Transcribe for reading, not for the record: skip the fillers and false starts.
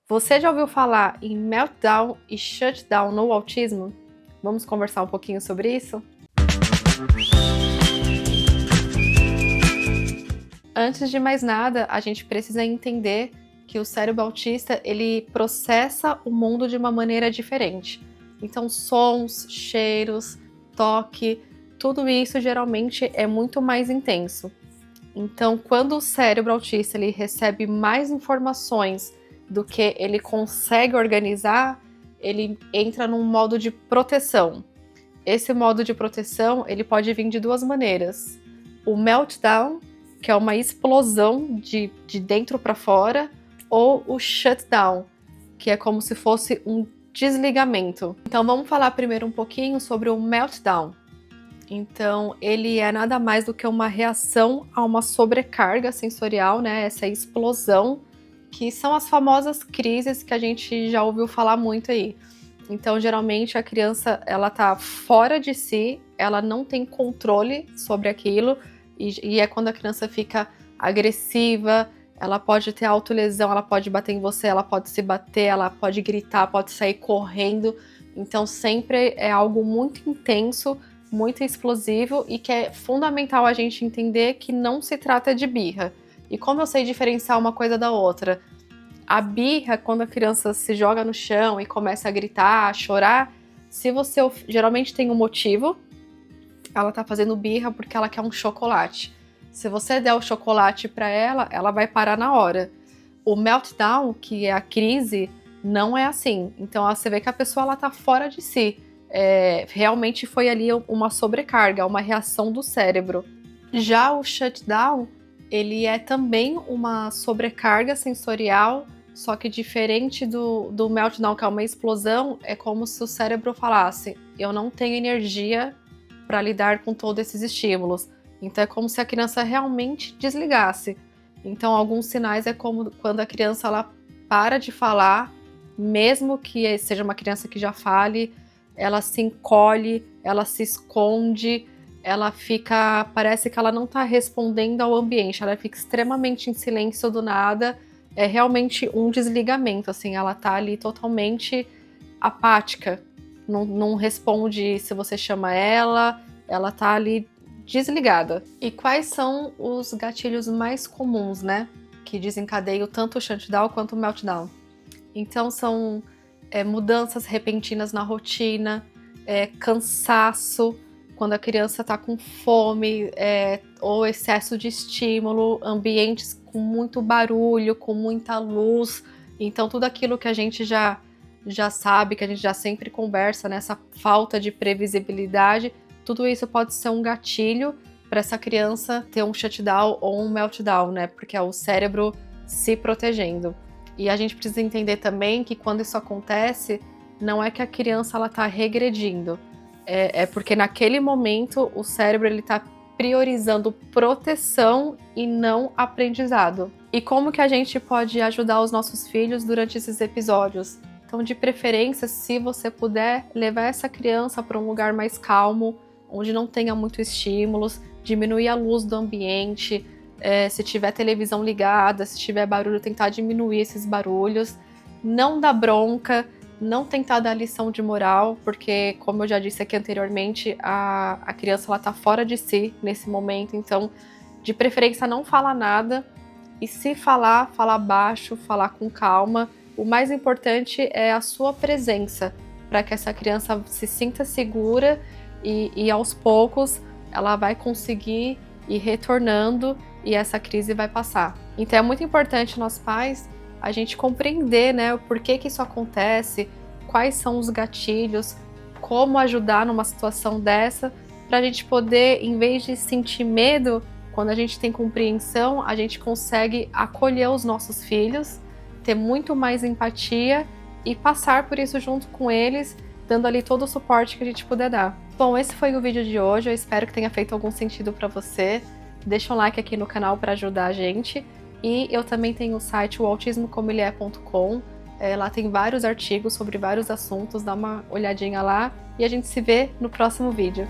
Você já ouviu falar em meltdown e shutdown no autismo? Vamos conversar um pouquinho sobre isso? Antes de mais nada, a gente precisa entender que o cérebro autista, ele processa o mundo de uma maneira diferente. Então, sons, cheiros, toque, tudo isso geralmente é muito mais intenso. Então, quando o cérebro autista ele recebe mais informações do que ele consegue organizar, ele entra num modo de proteção. Esse modo de proteção, ele pode vir de duas maneiras. O meltdown, que é uma explosão de dentro para fora, ou o shutdown, que é como se fosse um desligamento. Então vamos falar primeiro um pouquinho sobre o meltdown. Então ele é nada mais do que uma reação a uma sobrecarga sensorial, né? Essa explosão, que são as famosas crises que a gente já ouviu falar muito aí. Então, geralmente, a criança, ela tá fora de si, ela não tem controle sobre aquilo, e é quando a criança fica agressiva, ela pode ter autolesão, ela pode bater em você, ela pode se bater, ela pode gritar, pode sair correndo. Então, sempre é algo muito intenso, muito explosivo, e que é fundamental a gente entender que não se trata de birra. E como eu sei diferenciar uma coisa da outra? A birra, quando a criança se joga no chão e começa a gritar, a chorar, se você geralmente tem um motivo, ela tá fazendo birra porque ela quer um chocolate. Se você der o chocolate para ela, ela vai parar na hora. O meltdown, que é a crise, não é assim. Então você vê que a pessoa ela tá fora de si. Realmente foi ali uma sobrecarga, uma reação do cérebro. Já o shutdown, ele é também uma sobrecarga sensorial, só que diferente do meltdown, que é uma explosão, é como se o cérebro falasse: eu não tenho energia para lidar com todos esses estímulos. Então é como se a criança realmente desligasse. Então alguns sinais é como quando a criança ela para de falar, mesmo que seja uma criança que já fale, ela se encolhe, ela se esconde, ela fica, parece que ela não está respondendo ao ambiente, ela fica extremamente em silêncio do nada. É realmente um desligamento, assim, ela tá ali totalmente apática, não responde se você chama ela tá ali desligada. E quais são os gatilhos mais comuns, né, que desencadeiam tanto o shutdown quanto o meltdown? Então são mudanças repentinas na rotina, cansaço, quando a criança está com fome, ou excesso de estímulo, ambientes com muito barulho, com muita luz. Então tudo aquilo que a gente já sabe, que a gente já sempre conversa, né? Essa falta de previsibilidade, tudo isso pode ser um gatilho para essa criança ter um shutdown ou um meltdown, né? Porque é o cérebro se protegendo. E a gente precisa entender também que quando isso acontece, não é que a criança ela está regredindo, é porque naquele momento o cérebro ele está priorizando proteção e não aprendizado. E como que a gente pode ajudar os nossos filhos durante esses episódios? Então, de preferência, se você puder, levar essa criança para um lugar mais calmo, onde não tenha muitos estímulos, diminuir a luz do ambiente, se tiver televisão ligada, se tiver barulho, tentar diminuir esses barulhos, não dar bronca, não tentar dar lição de moral, porque, como eu já disse aqui anteriormente, a criança ela tá fora de si nesse momento, então, de preferência, não falar nada, e se falar, falar baixo, falar com calma. O mais importante é a sua presença, para que essa criança se sinta segura e aos poucos ela vai conseguir ir retornando e essa crise vai passar. Então é muito importante nós pais a gente compreender, né, o porquê que isso acontece, quais são os gatilhos, como ajudar numa situação dessa, para a gente poder, em vez de sentir medo, quando a gente tem compreensão, a gente consegue acolher os nossos filhos, ter muito mais empatia e passar por isso junto com eles, dando ali todo o suporte que a gente puder dar. Bom, esse foi o vídeo de hoje, eu espero que tenha feito algum sentido para você. Deixa um like aqui no canal para ajudar a gente. E eu também tenho o site autismocomoelhe.com. Lá tem vários artigos sobre vários assuntos, dá uma olhadinha lá e a gente se vê no próximo vídeo.